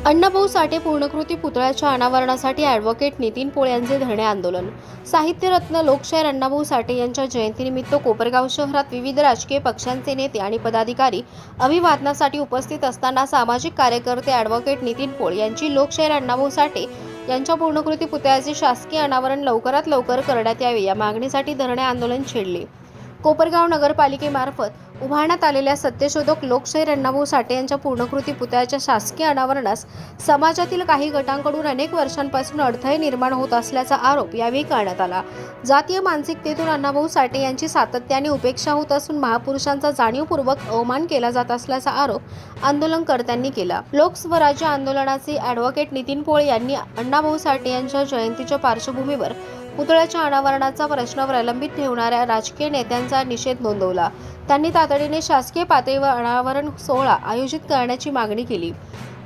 अण्णाभाऊ साठे पूर्णकृती पुतळ्याच्या अनावरणासाठी ॲडव्होकेट नितीन पोळ यांचे धरणे आंदोलन। साहित्यरत्न लोकशाहीर अण्णाभाऊ साठे यांच्या जयंतीनिमित्त कोपरगाव शहरात विविध राजकीय पक्षांचे नेते आणि पदाधिकारी अभिवादनासाठी उपस्थित असताना सामाजिक कार्यकर्ते ॲडव्होकेट नितीन पोळ यांची लोकशाहीर अण्णाभाऊ साठे यांच्या पूर्णकृती पुतळ्याचे शासकीय अनावरण लवकरात लवकर करण्यात यावे या मागणीसाठी धरणे आंदोलन छेडले। कोपरगाव नगरपालिकेमार्फत उभारण्यात आलेल्या सत्यशोधक लोकशाहीर अण्णाभाऊ साठे यांच्या पूर्णकृती पुतळ्याच्या शासकीय अनावरणास समाजातील काही गटांकडून अनेक वर्षांपासून अडथळे निर्माण होत असल्याचा आरोप यावेळी करण्यात आला। जातीय मानसिकतेतून अण्णाभाऊ साठे यांची सातत्याने उपेक्षा होत असून महापुरुषांचा जाणीवपूर्वक अवमान केला जात असल्याचा आरोप आंदोलनकर्त्यांनी केला। लोकस्वराज्य आंदोलनाचे ॲडव्होकेट नितीन पोळ यांनी अण्णाभाऊ साठे यांच्या जयंतीच्या पार्श्वभूमीवर पुतळ्याच्या अनावरणाचा प्रश्न प्रलंबित ठेवणाऱ्या राजकीय नेत्यांचा निषेध नोंदवला। त्यांनी तातडीने शासकीय पातळीवर अनावरण सोहळा आयोजित करण्याची मागणी केली।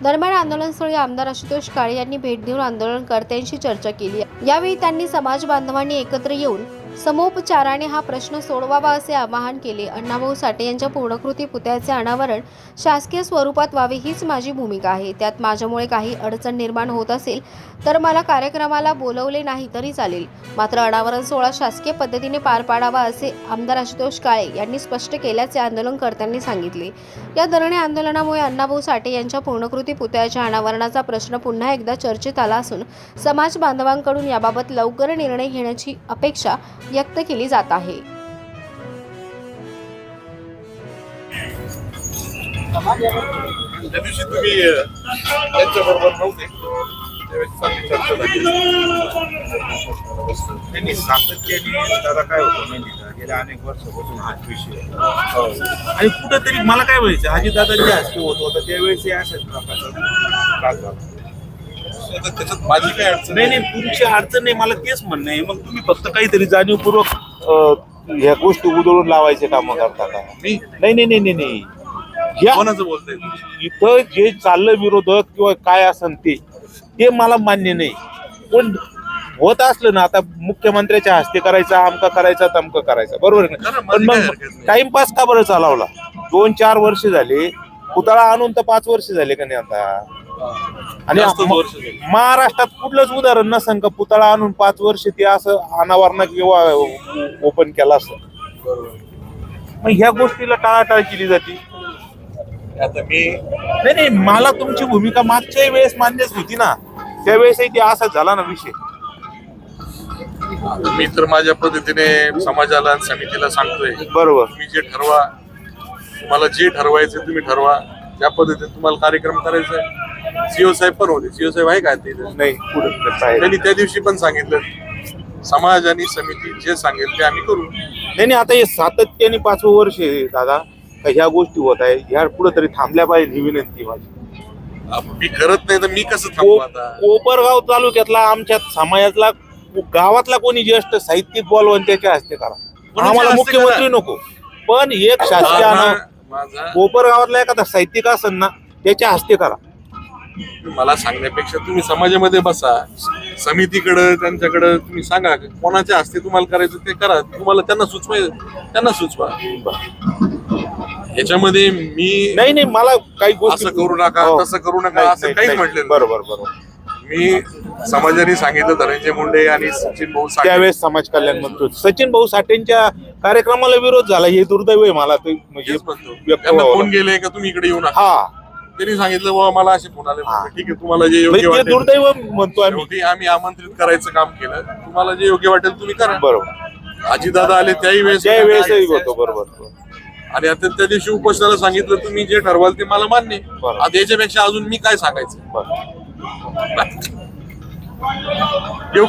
दरम्यान आंदोलनस्थळी आमदार आशुतोष काळे यांनी भेट देऊन आंदोलनकर्त्यांशी चर्चा केली। यावेळी त्यांनी समाज बांधवांनी एकत्र येऊन समोपचाराने हा प्रश्न सोडवावा असे आवाहन केले। अण्णाभाऊ साठे यांच्या पूर्णकृती पुतळ्याचे अनावरण शासकीय स्वरूपात व्हावे हीच माझी भूमिका आहे। त्यात माझ्यामुळे काही अडचण निर्माण होत असेल तर मला कार्यक्रमाला बोलवले नाही तरी चालेल, मात्र अनावरण सोहळा शासकीय पद्धतीने पार पाडावा असे आमदार आशुतोष काळे यांनी स्पष्ट केल्याचे आंदोलनकर्त्यांनी सांगितले। या धरणे आंदोलनामुळे अण्णाभाऊ साठे यांच्या पूर्णकृती पुतळ्याच्या अनावरणाचा प्रश्न पुन्हा एकदा चर्चेत आला असून समाज बांधवांकडून याबाबत लवकर निर्णय घेण्याची अपेक्षा व्यक्त केली जात आहे। त्या दिवशी तुम्ही त्यांच्याबरोबर नव्हते, त्यावेळेस चांगली चर्चा झाली। त्यांनी सातत्याने दादा काय होतं माहिती का, गेल्या अनेक वर्षापासून हाच विषय आणि कुठंतरी मला काय व्हायचं, हाजी दादांच्या हस्ते होत होतं त्यावेळेस हे अशाच प्रकारचा त्रास झाला। त्याच्यात माझी काय अडचण नाही, तुमची अडचण नाही, मला तेच म्हणणं आहे। मग तुम्ही फक्त काहीतरी जाणीवपूर्वक ह्या गोष्टी उधळून लावायचे काम करता का? नाही नाही नाही नाही नाही, कोणाचं बोलतंय इथं जे चाललं विरोधक किंवा काय असेल ते मला मान्य नाही। पण होत असलं ना, आता मुख्यमंत्र्याच्या हस्ते करायचा, आमका करायचा, तमका करायचा, बरोबर ना? पण मग टाइमपास का बरं चालवला? 2-4 वर्ष झाले, पुतळा आणून तर 5 वर्ष झाले का नाही आता? आणि महाराष्ट्रात कुठलंच उदाहरण नसेल का पुतळा आणून 5 वर्ष ते असं अनावरण किंवा ओपन केला असं। मग ह्या गोष्टीला टाळाटाळ केली जाते। आता नाही, मला तुमची भूमिका मागच्या वेळेस मान्यच होती ना, त्यावेळेसही ते असाच झाला ना विषय। मी तर माझ्या पद्धतीने समाजाला समितीला सांगतोय, बरोबर, तुम्ही जे ठरवा, तुम्हाला जे ठरवायचं तुम्ही ठरवा, त्या पद्धतीने तुम्हाला कार्यक्रम करायचा आहे। सीओ साहेब पण होते, सीओ साहेब आहे काय ते नाही, त्यांनी त्या दिवशी पण सांगितलं, समाज आणि समिती जे सांगेल ते आम्ही करू। नाही, आता हे सातत्याने 5वं वर्ष आहे दादा, ह्या गोष्टी होत आहे, ह्या कुठं तरी थांबल्या पाहिजे ही विनंती माझी। मी करत नाही तर मी कसं थांबू आता? कोपरगाव तालुक्यातला आमच्या समाजातला गावातला कोणी ज्येष्ठ साहित्यिक बोलवून त्याच्या हस्ते करा, आम्हाला मुख्यमंत्री नको, पण एक शासकीय कोपरगावातला एखादा साहित्यिक असेल ना त्याच्या हस्ते करा। मला सांगण्यापेक्षा तुम्ही समाजामध्ये बसा, समितीकडे त्यांच्याकडे तुम्ही सांगा कोणाच्या हस्ते तुम्हाला करायचं ते करा, तुम्हाला त्यांना सुचवा। याच्यामध्ये मी नाही, मला काही असं करू नका, तसं करू नका असं काहीच म्हटलं। बरोबर, मी समाजाने सांगितलं, धनंजय मुंडे आणि सचिन भाऊ साठे, त्यावेळेस समाज कल्याण मंत्री सचिन भाऊ साठेंच्या कार्यक्रमाला विरोध झाला, हे दुर्दैव आहे मला। ते म्हणजे फोन गेले का तुम्ही इकडे येऊ नका, त्यांनी सांगितलं बाबा मला असे फोन आले, ठीक आहे तुम्हाला जे योग्य वाटेल, दुर्दैव म्हणतो आम्ही आमंत्रित करायचं काम केलं, तुम्हाला जे योग्य वाटेल तुम्ही करा। बरोबर, अजितदादा आले त्याही वेळेसही होतो, बरोबर। आणि आता त्या दिवशी उपोषणाला सांगितलं तुम्ही जे ठरवाल ते मला मान्य। आता याच्यापेक्षा अजून मी काय सांगायचं?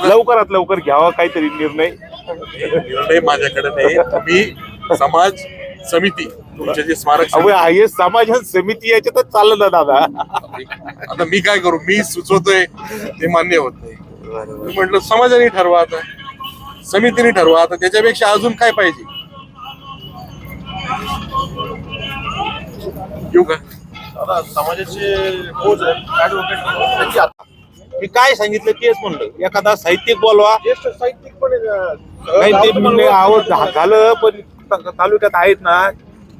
लवकरात लवकर घ्यावा काहीतरी निर्णय माझ्याकडे नाही, तुम्ही समाज समिती तुमचे जे स्मारक आहे समाज समिती याच्यातच चाललं ना दादा। आता मी काय करू? मी सुचवतोय ते मान्य होत नाही, म्हटलं समाजाने ठरवा, आता समितीने ठरवा, आता त्याच्यापेक्षा अजून काय पाहिजे? येऊ का? समाजाचे मी काय सांगितलं तेच म्हणलं, एखादा साहित्यिक बोलवा, ज्येष्ठ साहित्यिक पण आवड झालं, पण तालुक्यात आहेत ना,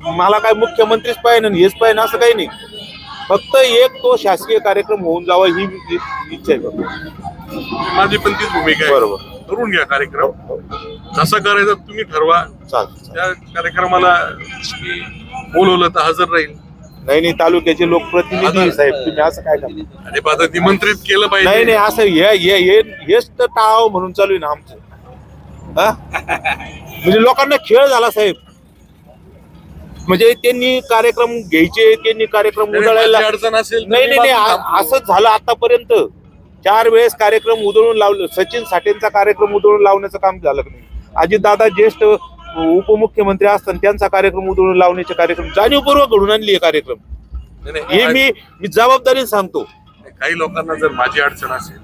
मला काय मुख्यमंत्रीच पाहिजे हेच पाहिजे असं काही नाही। फक्त एक तो शासकीय कार्यक्रम होऊन जावा ही इच्छा आहे फक्त. माझी पण तीच भूमिका आहे. बरोबर. करून घ्या कार्यक्रम, जसा करायचा तुम्ही ठरवा. चालतं. त्या कार्यक्रमाला बोलवलं तर हजर राहील. नाही तालुक्याचे लोकप्रतिनिधी आहे साहेब, तुम्ही असं काय करता? आणि आता निमंत्रित केलं नाही पाहिजे. असं हेच तर टाळावं म्हणून चालू आहे ना आमचं. हा? म्हणजे लोकांना खेळ झाला साहेब. म्हणजे त्यांनी कार्यक्रम घ्यायचे, त्यांनी कार्यक्रम उधळायला. काही अडचण असेल तर नाही मी नाही बाजूला असंच झालं आतापर्यंत. 4 वेळेस कार्यक्रम उधळून लावलं. सचिन साठेंचा कार्यक्रम उधळून लावण्याचं काम झालं नाही. अजितदादा ज्येष्ठ उपमुख्यमंत्री असताना त्यांचा कार्यक्रम उधळून लावण्याचे कार्यक्रम जाणीवपूर्वक घडून आणली कार्यक्रम. हे मी जबाबदारीने सांगतो. काही लोकांना जर माझी अडचण असेल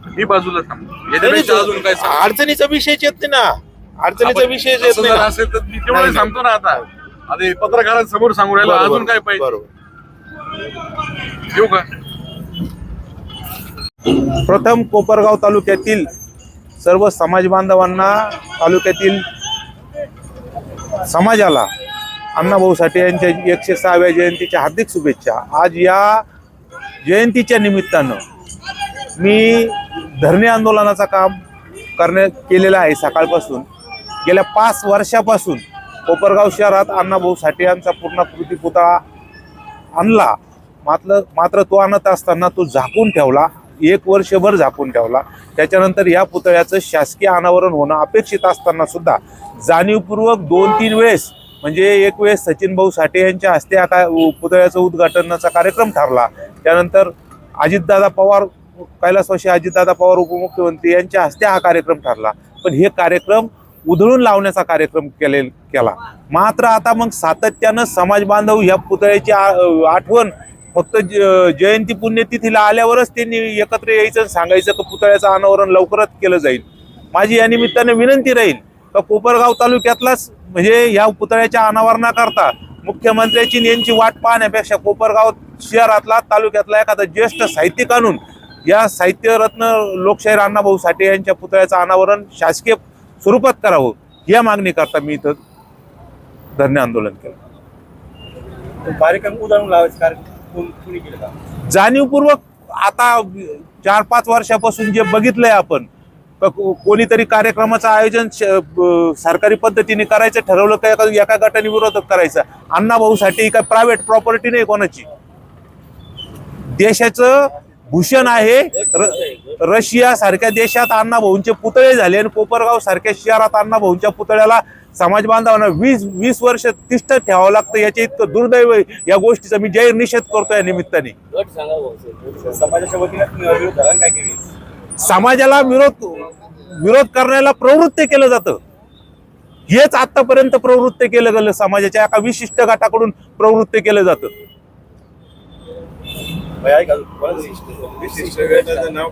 तर मी बाजूला थांबतो. याच्यापेक्षा अजून काय सांगू? अडचणीचा विषयच येत नाही ना. अडचणीचा विषयच येत असं नाही जर ना. असेल तर मी तेवढं सांगतो ना. आता हे पत्रकारांसमोर सांगू राहिला, बरोबर, अजून काय पाहिजे? बरोबर. येऊ का? प्रथम कोपरगाव तालुक्यातील सर्व समाज बांधवांना, तालुक्यातील समाजाला अण्णाभाऊ साठे यांच्या 106व्या जयंतीच्या हार्दिक शुभेच्छा. आज या जयंतीच्या निमित्तानं मी धरणे आंदोलनाचं काम केलेलं आहे. सकाळपासून गेल्या 5 वर्षापासून कोपरगाव शहरात अण्णाभाऊ साठे यांचा पूर्णाकृती पुतळा आणला. मात्र तो आणत असताना तो झाकून ठेवला. 1 वर्षभर झाकून ठेवला. त्याच्यानंतर या पुतळ्याचं शासकीय अनावरण होणं अपेक्षित असताना सुद्धा जाणीवपूर्वक 2-3 वेळेस, म्हणजे एक वेळेस सचिन भाऊ साठे यांच्या हस्ते पुतळ्याचं उद्घाटनाचा कार्यक्रम ठरला. त्यानंतर अजितदादा पवार, कैलासवासी अजितदादा पवार उपमुख्यमंत्री यांच्या हस्ते हा कार्यक्रम ठरला. पण हे कार्यक्रम उधळून लावण्याचा कार्यक्रम केला. मात्र आता मग सातत्यानं समाज बांधव ह्या पुतळ्याची आठवण फक्त जयंती पुण्यतिथीला आल्यावरच त्यांनी एकत्र यायचं, सांगायचं की पुतळ्याचं अनावरण लवकरच केलं जाईल. माझी या निमित्ताने विनंती राहील का कोपरगाव तालुक्यातलाच, म्हणजे या पुतळ्याच्या अनावरणाकरता मुख्यमंत्र्यांची यांची वाट पाहण्यापेक्षा कोपरगाव शहरातला, तालुक्यातला एखादा ज्येष्ठ साहित्यिक आणून या साहित्यरत्न लोकशाहीर अण्णाभाऊ साठे यांच्या पुतळ्याचं अनावरण शासकीय स्वरूपात करावं, या मागणीकरता मी इथं धरणे आंदोलन केलं. कार्यक्रम उदाहरण लावायचं कार्यक्रम कोणी केलं का? जाणीवपूर्वक आता 4-5 वर्षापासून जे बघितलंय आपण, कोणीतरी कार्यक्रमाचं आयोजन सरकारी पद्धतीने करायचं ठरवलं का एका गटाने विरोधात करायचं. अण्णाभाऊ साठे ही काय प्रायव्हेट प्रॉपर्टी नाही कोणाची. देशाचं भूषण आहे. रशिया सारख्या देशात अण्णाभाऊंचे पुतळे झाले आणि कोपरगाव सारख्या शहरात अण्णाभाऊंच्या पुतळ्याला समाज बांधवांना 20 वर्ष तिष्ठत ठेवावं लागतं. याच्या इतकं दुर्दैव आहे. या गोष्टीचा मी जाहीर निषेध करतो या निमित्ताने. समाजाच्या वतीने विरोध झाला काय केली? समाजाला विरोध करण्याला प्रवृत्त केलं जातं. हेच आतापर्यंत प्रवृत्त केलं गेलं. समाजाच्या एका विशिष्ट गटाकडून प्रवृत्त केलं जातं. विशिष्ट नाव